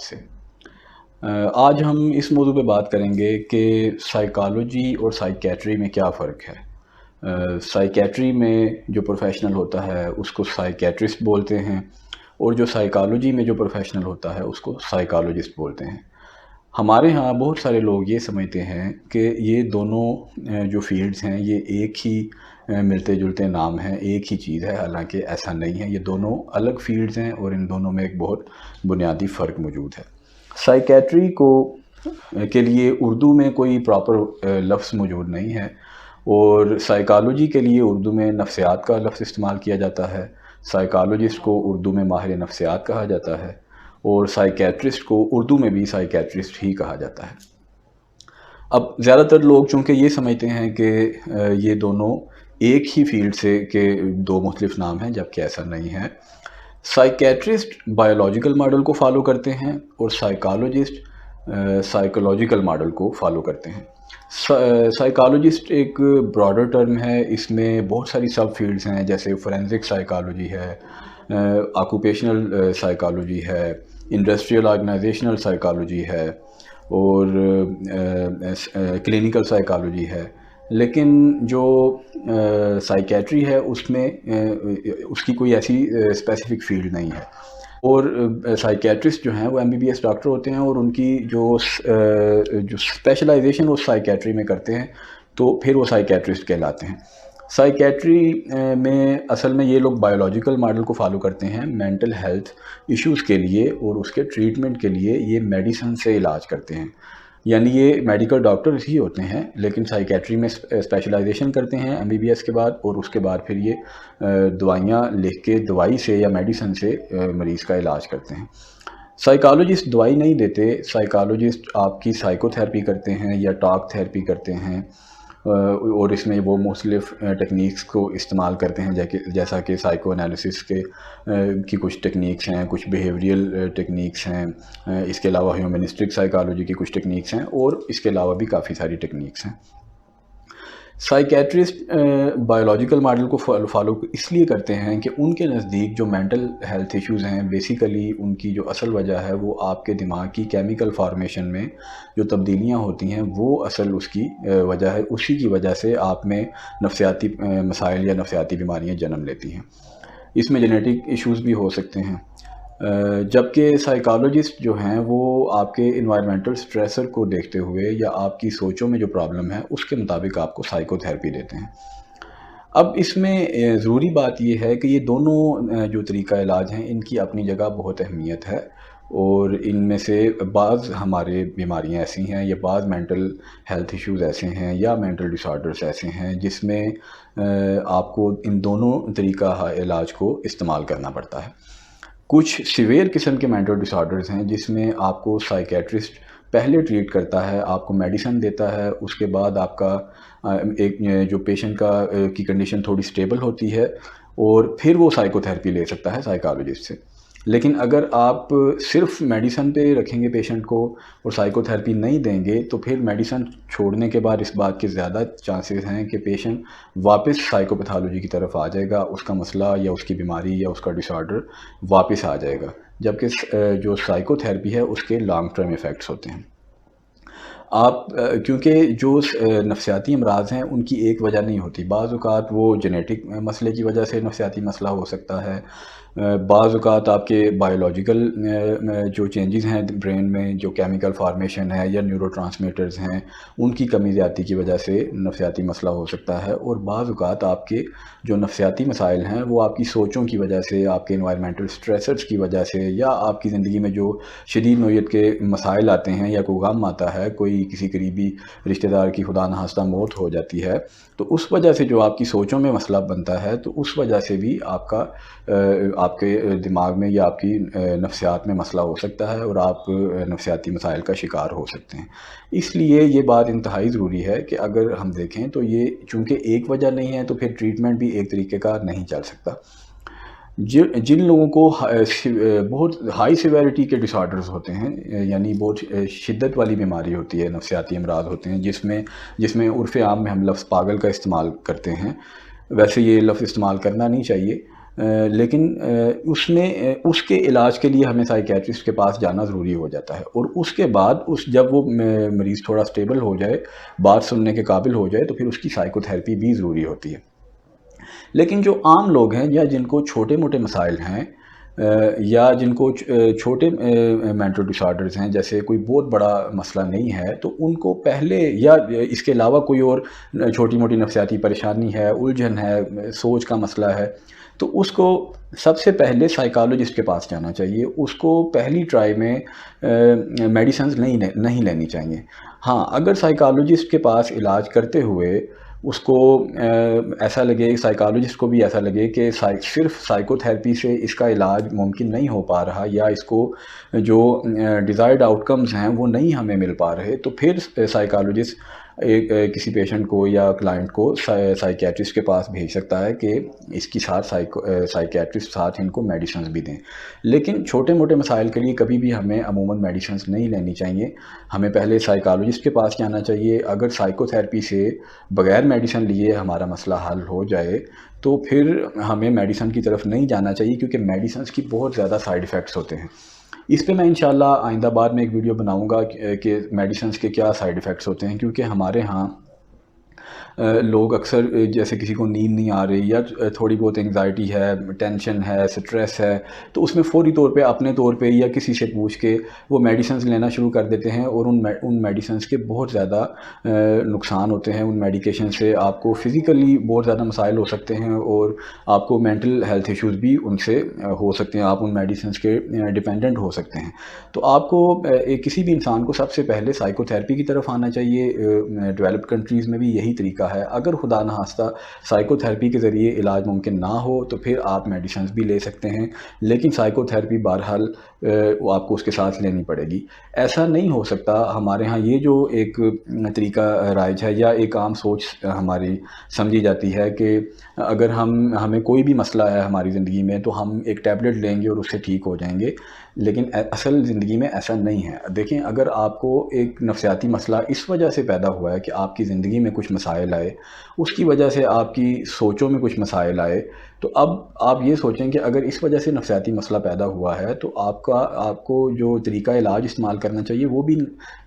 سے۔ آج ہم اس موضوع پہ بات کریں گے کہ سائیکالوجی اور سائیکیٹری میں کیا فرق ہے۔ سائیکیٹری میں جو پروفیشنل ہوتا ہے اس کو سائیکیٹرسٹ بولتے ہیں، اور جو سائیکالوجی میں جو پروفیشنل ہوتا ہے اس کو سائیکالوجسٹ بولتے ہیں۔ ہمارے ہاں بہت سارے لوگ یہ سمجھتے ہیں کہ یہ دونوں جو فیلڈز ہیں یہ ایک ہی ملتے جلتے نام ہیں، ایک ہی چیز ہے، حالانکہ ایسا نہیں ہے۔ یہ دونوں الگ فیلڈز ہیں اور ان دونوں میں ایک بہت بنیادی فرق موجود ہے۔ سائیکیٹری کے لیے اردو میں کوئی پراپر لفظ موجود نہیں ہے، اور سائیکالوجی کے لیے اردو میں نفسیات کا لفظ استعمال کیا جاتا ہے۔ سائیکالوجسٹ کو اردو میں ماہر نفسیات کہا جاتا ہے، اور سائیکیٹرسٹ کو اردو میں بھی سائیکیٹرسٹ ہی کہا جاتا ہے۔ اب زیادہ تر لوگ چونکہ یہ سمجھتے ہیں کہ یہ دونوں ایک ہی فیلڈ سے کے دو مختلف نام ہیں، جبکہ ایسا نہیں ہے۔ سائیکیٹرسٹ بایولوجیکل ماڈل کو فالو کرتے ہیں اور سائیکالوجسٹ سائیکولوجیکل ماڈل کو فالو کرتے ہیں۔ سائیکالوجسٹ ایک براڈر ٹرم ہے، اس میں بہت ساری سب فیلڈز ہیں، جیسے فورینزک سائیکالوجی ہے، آکوپیشنل سائیکالوجی ہے، انڈسٹریل آرگنائزیشنل سائیکالوجی ہے، اور کلینیکل سائیکالوجی ہے۔ لیکن جو سائیکیٹری ہے اس میں اس کی کوئی ایسی اسپیسیفک فیلڈ نہیں ہے، اور سائیکیٹرسٹ جو ہیں وہ MBBS ڈاکٹر ہوتے ہیں، اور ان کی جو اسپیشلائزیشن وہ سائیکیٹری میں کرتے ہیں، تو پھر وہ سائیکیٹرسٹ کہلاتے ہیں۔ سائیکیٹری میں اصل میں یہ لوگ بایولوجیکل ماڈل کو فالو کرتے ہیں مینٹل ہیلتھ ایشوز کے لیے، اور اس کے ٹریٹمنٹ کے لیے یہ میڈیسن سے علاج کرتے ہیں، یعنی یہ میڈیکل ڈاکٹرز ہی ہوتے ہیں، لیکن سائیکیٹری میں اسپیشلائزیشن کرتے ہیں MBBS کے بعد، اور اس کے بعد پھر یہ دوائیاں لکھ کے دوائی سے یا میڈیسن سے مریض کا علاج کرتے ہیں۔ سائیکالوجسٹ دوائی نہیں دیتے، سائیکالوجسٹ آپ کی سائیکو تھیراپی کرتے ہیں یا ٹاک تھیراپی کرتے ہیں، اور اس میں وہ مختلف ٹیکنیکس کو استعمال کرتے ہیں، جیسا کہ سائیکو انالیسس کی کچھ ٹیکنیکس ہیں، کچھ بیہیویئرل ٹیکنیکس ہیں، اس کے علاوہ ہیومنسٹک سائیکالوجی کی کچھ ٹیکنیکس ہیں، اور اس کے علاوہ بھی کافی ساری ٹیکنیکس ہیں۔ سائیکیٹرسٹ بایولوجیکل ماڈل کو فالو اس لیے کرتے ہیں کہ ان کے نزدیک جو مینٹل ہیلتھ ایشوز ہیں بیسیکلی ان کی جو اصل وجہ ہے وہ آپ کے دماغ کی کیمیکل فارمیشن میں جو تبدیلیاں ہوتی ہیں وہ اصل اس کی وجہ ہے، اسی کی وجہ سے آپ میں نفسیاتی مسائل یا نفسیاتی بیماریاں جنم لیتی ہیں۔ اس میں جینیٹک ایشوز بھی ہو سکتے ہیں، جبکہ سائیکالوجسٹ جو ہیں وہ آپ کے انوائرمنٹل سٹریسر کو دیکھتے ہوئے یا آپ کی سوچوں میں جو پرابلم ہے اس کے مطابق آپ کو سائیکو تھیراپی دیتے ہیں۔ اب اس میں ضروری بات یہ ہے کہ یہ دونوں جو طریقہ علاج ہیں ان کی اپنی جگہ بہت اہمیت ہے، اور ان میں سے بعض ہمارے بیماریاں ایسی ہیں یا بعض مینٹل ہیلتھ ایشوز ایسے ہیں یا مینٹل ڈس آرڈرس ایسے ہیں جس میں آپ کو ان دونوں طریقہ علاج کو استعمال کرنا پڑتا ہے۔ کچھ سیویئر قسم کے مینٹل ڈس آرڈرز ہیں جس میں آپ کو سائیکیٹرسٹ پہلے ٹریٹ کرتا ہے، آپ کو میڈیسن دیتا ہے، اس کے بعد آپ کا ایک جو پیشنٹ کی کنڈیشن تھوڑی سٹیبل ہوتی ہے، اور پھر وہ سائیکو تھیراپی لے سکتا ہے سائیکالوجسٹ سے۔ لیکن اگر آپ صرف میڈیسن پہ رکھیں گے پیشنٹ کو اور سائیکو تھیراپی نہیں دیں گے تو پھر میڈیسن چھوڑنے کے بعد اس بات کے زیادہ چانسز ہیں کہ پیشنٹ واپس سائیکو پیتھالوجی کی طرف آ جائے گا، اس کا مسئلہ یا اس کی بیماری یا اس کا ڈس آرڈر واپس آ جائے گا، جبکہ جو سائیکو تھیراپی ہے اس کے لانگ ٹرم ایفیکٹس ہوتے ہیں۔ کیونکہ جو نفسیاتی امراض ہیں ان کی ایک وجہ نہیں ہوتی، بعض اوقات وہ جینیٹک مسئلے کی وجہ سے نفسیاتی مسئلہ ہو سکتا ہے، بعض اوقات آپ کے بایولوجیکل جو چینجز ہیں برین میں، جو کیمیکل فارمیشن ہے یا نیورو ٹرانسمیٹرز ہیں ان کی کمی زیادتی کی وجہ سے نفسیاتی مسئلہ ہو سکتا ہے، اور بعض اوقات آپ کے جو نفسیاتی مسائل ہیں وہ آپ کی سوچوں کی وجہ سے، آپ کے انوائرمنٹل سٹریسرز کی وجہ سے، یا آپ کی زندگی میں جو شدید نوعیت کے مسائل آتے ہیں یا کوئی غم آتا ہے، کوئی کسی قریبی رشتہ دار کی خدا نخواستہ موت ہو جاتی ہے، تو اس وجہ سے جو آپ کی سوچوں میں مسئلہ بنتا ہے تو اس وجہ سے بھی آپ کے دماغ میں یا آپ کی نفسیات میں مسئلہ ہو سکتا ہے، اور آپ نفسیاتی مسائل کا شکار ہو سکتے ہیں۔ اس لیے یہ بات انتہائی ضروری ہے کہ اگر ہم دیکھیں تو یہ چونکہ ایک وجہ نہیں ہے تو پھر ٹریٹمنٹ بھی ایک طریقے کا نہیں چل سکتا۔ جن لوگوں کو بہت ہائی سیویرٹی کے ڈس آرڈرز ہوتے ہیں، یعنی بہت شدت والی بیماری ہوتی ہے، نفسیاتی امراض ہوتے ہیں جس میں عرف عام میں ہم لفظ پاگل کا استعمال کرتے ہیں، ویسے یہ لفظ استعمال کرنا نہیں چاہیے، لیکن اس کے علاج کے لیے ہمیں سائیکیٹرسٹ کے پاس جانا ضروری ہو جاتا ہے، اور اس کے بعد جب وہ مریض تھوڑا سٹیبل ہو جائے، بات سننے کے قابل ہو جائے، تو پھر اس کی سائیکو تھیراپی بھی ضروری ہوتی ہے۔ لیکن جو عام لوگ ہیں یا جن کو چھوٹے موٹے مسائل ہیں، یا جن کو چھوٹے مینٹل ڈس آرڈرز ہیں، جیسے کوئی بہت بڑا مسئلہ نہیں ہے، تو ان کو پہلے، یا اس کے علاوہ کوئی اور چھوٹی موٹی نفسیاتی پریشانی ہے، الجھن ہے، سوچ کا مسئلہ ہے، تو اس کو سب سے پہلے سائیکالوجسٹ کے پاس جانا چاہیے۔ اس کو پہلی ٹرائی میں میڈیسنز نہیں لینی چاہیے۔ ہاں، اگر سائیکالوجسٹ کے پاس علاج کرتے ہوئے اس کو ایسا لگے، سائیکالوجسٹ کو بھی ایسا لگے کہ صرف سائیکو تھیراپی سے اس کا علاج ممکن نہیں ہو پا رہا، یا اس کو جو ڈیزائرڈ آؤٹ کمز ہیں وہ نہیں ہمیں مل پا رہے، تو پھر سائیکالوجسٹ کسی پیشنٹ کو یا کلائنٹ کو سائیکیٹرسٹ کے پاس بھیج سکتا ہے کہ اس کی ساتھ سائیکیٹرسٹ ساتھ ان کو میڈیسنز بھی دیں۔ لیکن چھوٹے موٹے مسائل کے لیے کبھی بھی ہمیں عموماً میڈیسنز نہیں لینی چاہیے، ہمیں پہلے سائیکالوجسٹ کے پاس جانا چاہیے۔ اگر سائیکو تھیراپی سے بغیر میڈیسن لیے ہمارا مسئلہ حل ہو جائے، تو پھر ہمیں میڈیسن کی طرف نہیں جانا چاہیے، کیونکہ میڈیسنز کی بہت زیادہ سائیڈ ایفیکٹس ہوتے ہیں۔ اس پہ میں انشاءاللہ آئندہ بعد میں ایک ویڈیو بناؤں گا کہ میڈیسنز کے کیا سائیڈ ایفیکٹس ہوتے ہیں، کیونکہ ہمارے ہاں لوگ اکثر جیسے کسی کو نیند نہیں آ رہی، یا تھوڑی بہت انگزائٹی ہے، ٹینشن ہے، سٹریس ہے، تو اس میں فوری طور پہ اپنے طور پہ یا کسی سے پوچھ کے وہ میڈیسنز لینا شروع کر دیتے ہیں، اور ان میڈیسنز کے بہت زیادہ نقصان ہوتے ہیں۔ ان میڈیکیشن سے آپ کو فزیکلی بہت زیادہ مسائل ہو سکتے ہیں، اور آپ کو مینٹل ہیلتھ ایشوز بھی ان سے ہو سکتے ہیں، آپ ان میڈیسنز کے ڈیپینڈنٹ ہو سکتے ہیں۔ تو آپ کو کسی بھی انسان کو سب سے پہلے سائیکو تھیراپی کی طرف آنا چاہیے۔ ڈیولپڈ کنٹریز میں بھی یہی طریقہ ہے۔ اگر خدا نخواستہ سائیکو تھیراپی کے ذریعے علاج ممکن نہ ہو، تو پھر آپ میڈیسنز بھی لے سکتے ہیں، لیکن سائیکو تھیراپی بہرحال وہ آپ کو اس کے ساتھ لینی پڑے گی۔ ایسا نہیں ہو سکتا، ہمارے ہاں یہ جو ایک طریقہ رائج ہے، یا ایک عام سوچ ہماری سمجھی جاتی ہے کہ اگر ہمیں کوئی بھی مسئلہ ہے ہماری زندگی میں، تو ہم ایک ٹیبلٹ لیں گے اور اس سے ٹھیک ہو جائیں گے، لیکن اصل زندگی میں ایسا نہیں ہے۔ دیکھیں، اگر آپ کو ایک نفسیاتی مسئلہ اس وجہ سے پیدا ہوا ہے کہ آپ کی زندگی میں کچھ مسائل آئے، اس کی وجہ سے آپ کی سوچوں میں کچھ مسائل آئے، تو اب آپ یہ سوچیں کہ اگر اس وجہ سے نفسیاتی مسئلہ پیدا ہوا ہے، تو آپ کو جو طریقہ علاج استعمال کرنا چاہیے وہ بھی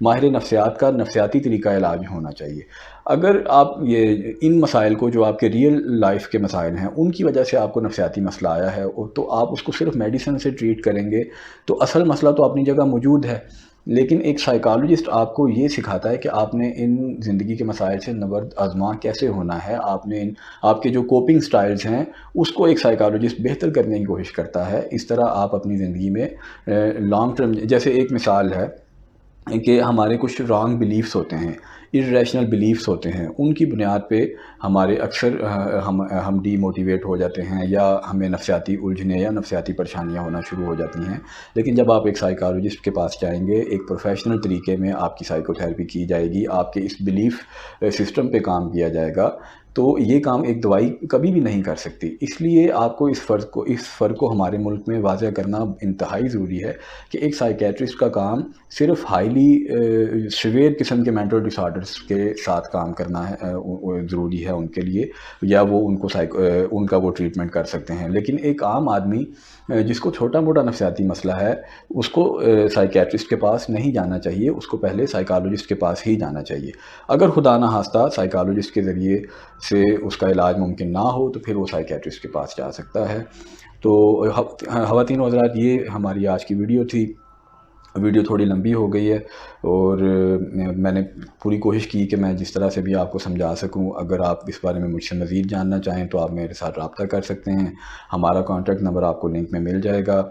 ماہر نفسیات کا نفسیاتی طریقہ علاج ہونا چاہیے۔ اگر آپ ان مسائل کو، جو آپ کے ریئل لائف کے مسائل ہیں، ان کی وجہ سے آپ کو نفسیاتی مسئلہ آیا ہے، تو آپ اس کو صرف میڈیسن سے ٹریٹ کریں گے، تو اصل مسئلہ تو اپنی جگہ موجود ہے۔ لیکن ایک سائیکالوجسٹ آپ کو یہ سکھاتا ہے کہ آپ نے ان زندگی کے مسائل سے نبرد آزما کیسے ہونا ہے، آپ کے جو کوپنگ سٹائلز ہیں، اس کو ایک سائیکالوجسٹ بہتر کرنے کی کوشش کرتا ہے۔ اس طرح آپ اپنی زندگی میں لانگ ٹرم، جیسے ایک مثال ہے کہ ہمارے کچھ رانگ بلیفز ہوتے ہیں، ارریشنل بلیفز ہوتے ہیں، ان کی بنیاد پہ ہمارے اکثر ہم ڈی موٹیویٹ ہو جاتے ہیں، یا ہمیں نفسیاتی الجھنیں یا نفسیاتی پریشانیاں ہونا شروع ہو جاتی ہیں۔ لیکن جب آپ ایک سائیکالوجسٹ کے پاس جائیں گے، ایک پروفیشنل طریقے میں آپ کی سائیکو تھیراپی کی جائے گی، آپ کے اس بلیف سسٹم پہ کام کیا جائے گا، تو یہ کام ایک دوائی کبھی بھی نہیں کر سکتی۔ اس لیے آپ کو اس فرق کو ہمارے ملک میں واضح کرنا انتہائی ضروری ہے کہ ایک سائیکیٹرسٹ کا کام صرف ہائیلی سیویئر قسم کے مینٹل ڈس آرڈرس کے ساتھ کام کرنا ہے، ضروری ہے ان کے لیے، یا وہ ان کا وہ ٹریٹمنٹ کر سکتے ہیں۔ لیکن ایک عام آدمی جس کو چھوٹا موٹا نفسیاتی مسئلہ ہے، اس کو سائیکیٹرسٹ کے پاس نہیں جانا چاہیے، اس کو پہلے سائیکالوجسٹ کے پاس ہی جانا چاہیے۔ اگر خدا نخواستہ سائیکالوجسٹ کے ذریعے سے اس کا علاج ممکن نہ ہو، تو پھر وہ سائیکیٹرسٹ کے پاس جا سکتا ہے۔ تو خواتین و حضرات، یہ ہماری آج کی ویڈیو تھی۔ ویڈیو تھوڑی لمبی ہو گئی ہے، اور میں نے پوری کوشش کی کہ میں جس طرح سے بھی آپ کو سمجھا سکوں۔ اگر آپ اس بارے میں مجھ سے مزید جاننا چاہیں تو آپ میرے ساتھ رابطہ کر سکتے ہیں۔ ہمارا کانٹیکٹ نمبر آپ کو لنک میں مل جائے گا۔